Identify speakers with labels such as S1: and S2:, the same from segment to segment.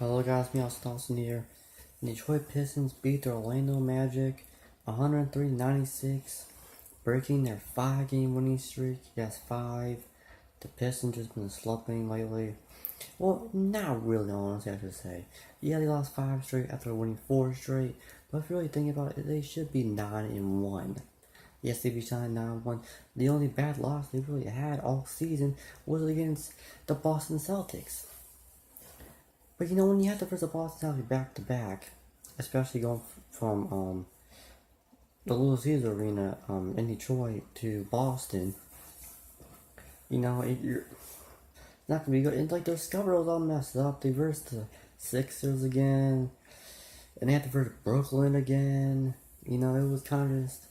S1: Hello guys, me Dawson here. Detroit Pistons beat the Orlando Magic 103-96, breaking their 5-game winning streak. Yes, 5. The Pistons just been slumping lately. Well, not really, honestly, I should say. Yeah, they lost 5 straight after winning 4 straight, but if you really think about it, they should be 9-1. Yes, they beat 9-1. The only bad loss they really had all season was against the Boston Celtics. But you know, when you have to versus the Boston Celtics back to back, especially going from the Little Caesar Arena in Detroit to Boston, you know, you're not gonna be good. And like their schedule was all messed up. They versed the Sixers again, and they had to verse Brooklyn again. You know, it was kind of just.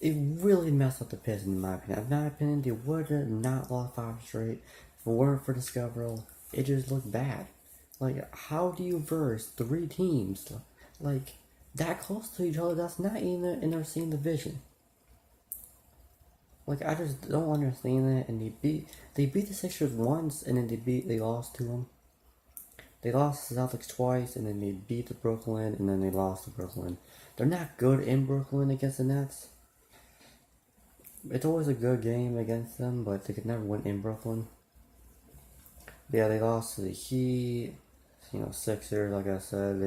S1: It really messed up the Pistons, in my opinion. In my opinion, they would have not lost 5 straight if it weren't for the schedule. It just looked bad. Like, how do you verse 3 teams, like, that close to each other that's not even in their same division? Like, I just don't understand that, and they beat the Sixers once, and then they lost to them. They lost to the Celtics twice, and then they beat the Brooklyn, and then they lost to Brooklyn. They're not good in Brooklyn against the Nets. It's always a good game against them, but they could never win in Brooklyn. But yeah, they lost to the Heat. You know, Sixers, like I said,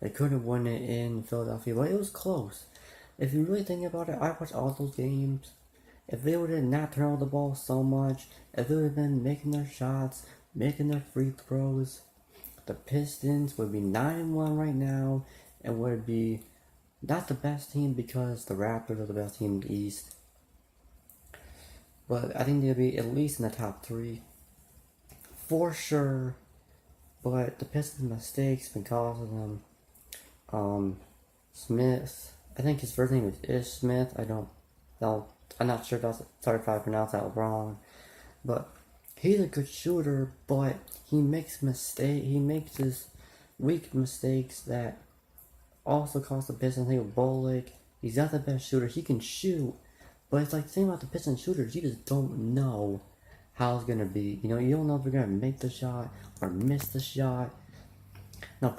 S1: they couldn't win it in Philadelphia, but it was close. If you really think about it, I watched all those games. If they would have not turned over the ball so much, if they would have been making their shots, making their free throws, the Pistons would be 9-1 right now, and would be not the best team because the Raptors are the best team in the East. But I think they'll be at least in the top 3. For sure. But the Pistons' mistakes been causing them. Smith, I think his first name is Ish Smith. I'm not sure sorry if I pronounced that wrong. But he's a good shooter, but he makes his weak mistakes that also cost the Pistons. I think with Bullock, he's not the best shooter. He can shoot, but it's like the thing about the Pistons shooters, you just don't know how it's gonna be. You know, you don't know if they're gonna make the shot or miss the shot. Now,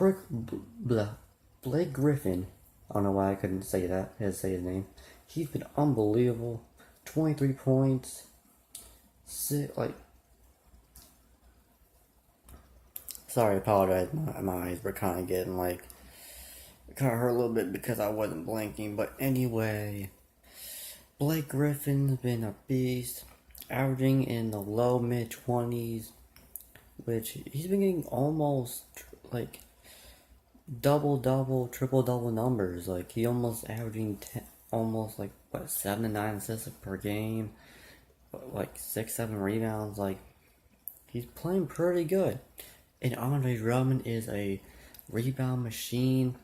S1: Blake Griffin, I don't know why I couldn't say that. I had to say his name. He's been unbelievable. 23 points. Sorry, I apologize. My eyes were kind of getting kind of hurt a little bit because I wasn't blinking. But anyway, Blake Griffin's been a beast, averaging in the low mid 20s, which he's been getting almost double, triple double numbers. Like he almost averaging 7 to 9 assists per game, 6-7 rebounds. Like he's playing pretty good. And Andre Drummond is a rebound machine.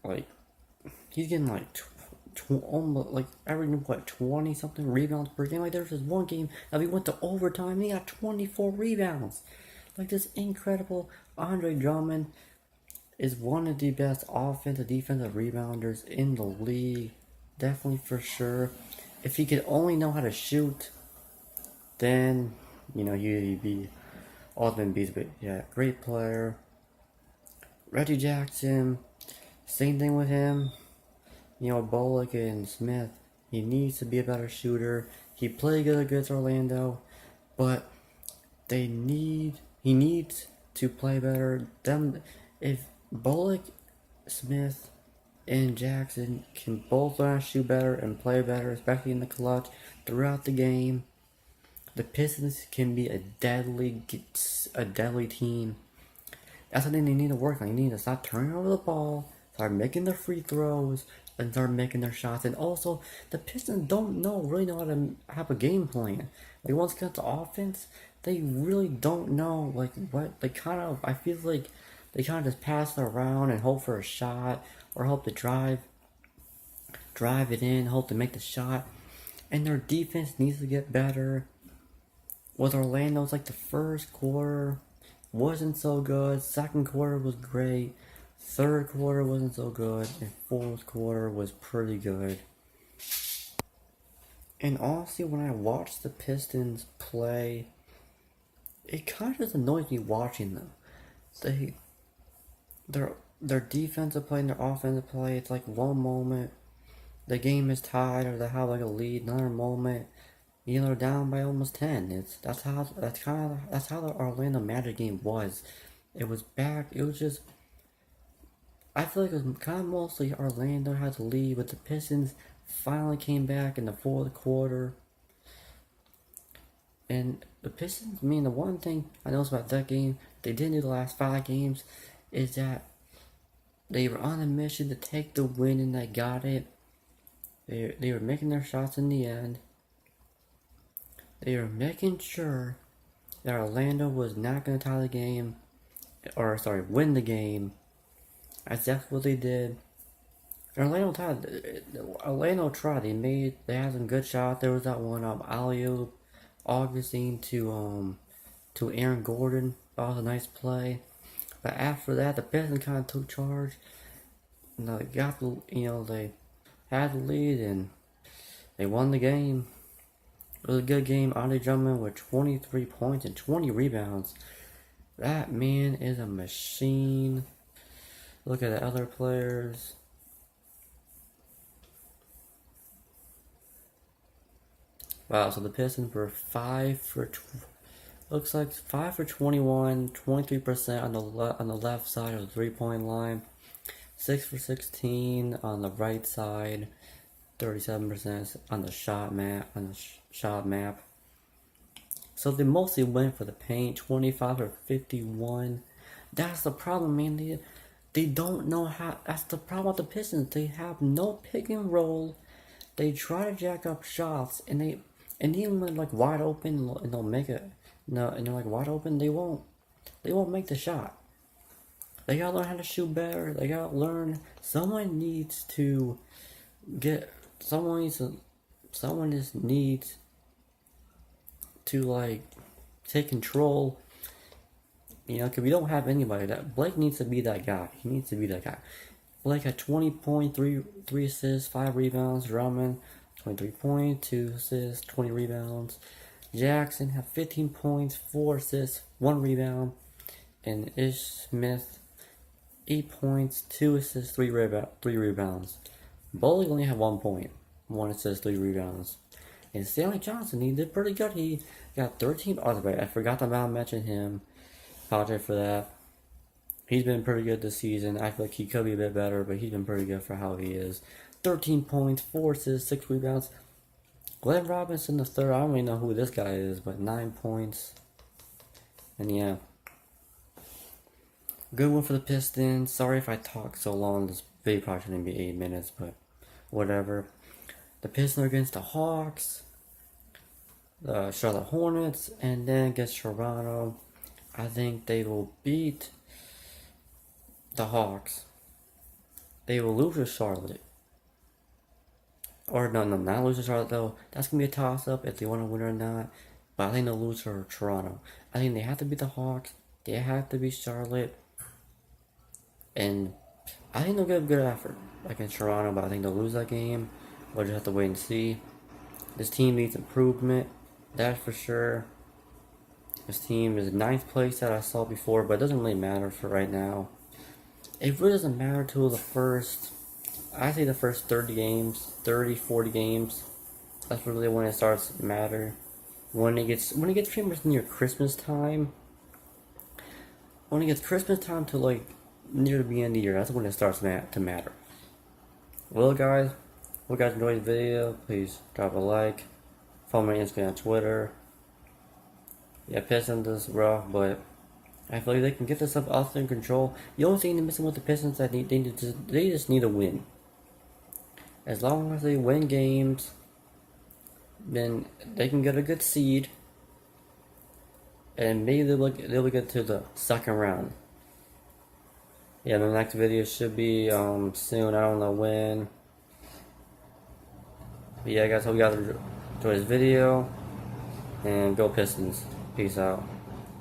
S1: Like he's getting almost averaging 20 something rebounds per game. Like there's this one game that we went to overtime and he got 24 rebounds. Like this incredible Andre Drummond is one of the best offensive defensive rebounders in the league. Definitely for sure. If he could only know how to shoot, then he'd be ultimate beast. But yeah, great player. Reggie Jackson, same thing with him. Bullock and Smith, he needs to be a better shooter. He played good against Orlando, but he needs to play better. If Bullock, Smith, and Jackson can both learn to shoot better and play better, especially in the clutch throughout the game, the Pistons can be a deadly team. That's something they need to work on. They need to stop turning over the ball, start making their free throws, and start making their shots. And also, the Pistons don't really know how to have a game plan. Like once it comes to offense, they really don't know what I feel like they kind of just pass it around and hope for a shot or hope to drive it in, hope to make the shot. And their defense needs to get better. With Orlando, it's the first quarter wasn't so good. Second quarter was great. Third quarter wasn't so good. And fourth quarter was pretty good. And honestly, when I watch the Pistons play, it kind of just annoys me watching them. they their defensive play and their offensive play, it's like one moment the game is tied or they have like a lead, another moment they're down by almost 10. That's how the Orlando Magic game was. It was back. It was just, I feel like it was kind of mostly Orlando had the lead, but the Pistons finally came back in the fourth quarter. And the Pistons, I mean, the one thing I noticed about that game they didn't do the last 5 games is that they were on a mission to take the win and they got it. They were making their shots in the end. They were making sure that Orlando was not going to tie the game, win the game. That's exactly what they did. Orlando tried. They had some good shots. There was that one alley-oop, Augustine to Aaron Gordon. That was a nice play. But after that, the Pistons kind of took charge. And they they had the lead and they won the game. It was a good game. Andre Drummond with 23 points and 20 rebounds. That man is a machine. Look at the other players. Wow, so the Pistons were 5 for 21, 23% on the left side of the 3-point line, 6 for 16 on the right side, 37% on the shot map. So they mostly went for the paint, 25 or 51. That's the problem, man. They don't know how. That's the problem with the Pistons. They have no pick and roll. They try to jack up shots, and even when like wide open, and they'll make it. No, and they're like wide open, they won't make the shot. They gotta learn how to shoot better. They gotta learn. Someone just needs to like take control. Because we don't have anybody. That Blake needs to be that guy. He needs to be that guy. Blake had 20 points, 3 assists, 5 rebounds. Drummond, 23 points, 2 assists, 20 rebounds. Jackson had 15 points, 4 assists, 1 rebound. And Ish Smith, 8 points, 2 assists, 3 rebounds. Bowling only had 1 point, 1 assist, 3 rebounds. And Stanley Johnson, he did pretty good. He got 13. I forgot to mention him. Apologize for that. He's been pretty good this season. I feel like he could be a bit better, but he's been pretty good for how he is. 13 points, 4 assists, 6 rebounds. Glenn Robinson the third, I don't really know who this guy is, but 9 points. And yeah. Good one for the Pistons. Sorry if I talk so long. This video probably shouldn't be 8 minutes, but whatever. The Pistons are against the Hawks, the Charlotte Hornets, and then against Toronto. I think they will beat the Hawks. They will lose to Charlotte. Or no, not lose to Charlotte though. That's going to be a toss-up if they want to win or not. But I think they'll lose to Toronto. I think they have to beat the Hawks. They have to beat Charlotte. And I think they'll get a good effort against Toronto, but I think they'll lose that game. We'll just have to wait and see. This team needs improvement. That's for sure. This team is 9th place that I saw before, but it doesn't really matter for right now. It really doesn't matter till the first 30 games, 30, 40 games. That's really when it starts to matter. When it gets pretty much near Christmas time. When it gets Christmas time to like near the beginning of the year, that's when it starts to matter. Well guys, if you guys enjoyed the video, please drop a like. Follow me on Instagram and Twitter. Yeah, Pistons is rough, but I feel like they can get this stuff out in control. The only thing they're missing with the Pistons is that they just need a win. As long as they win games, then they can get a good seed, and maybe they'll get to the second round. Yeah, the next video should be soon. I don't know when. But yeah, guys, hope you guys enjoy this video, and go Pistons. Peace out.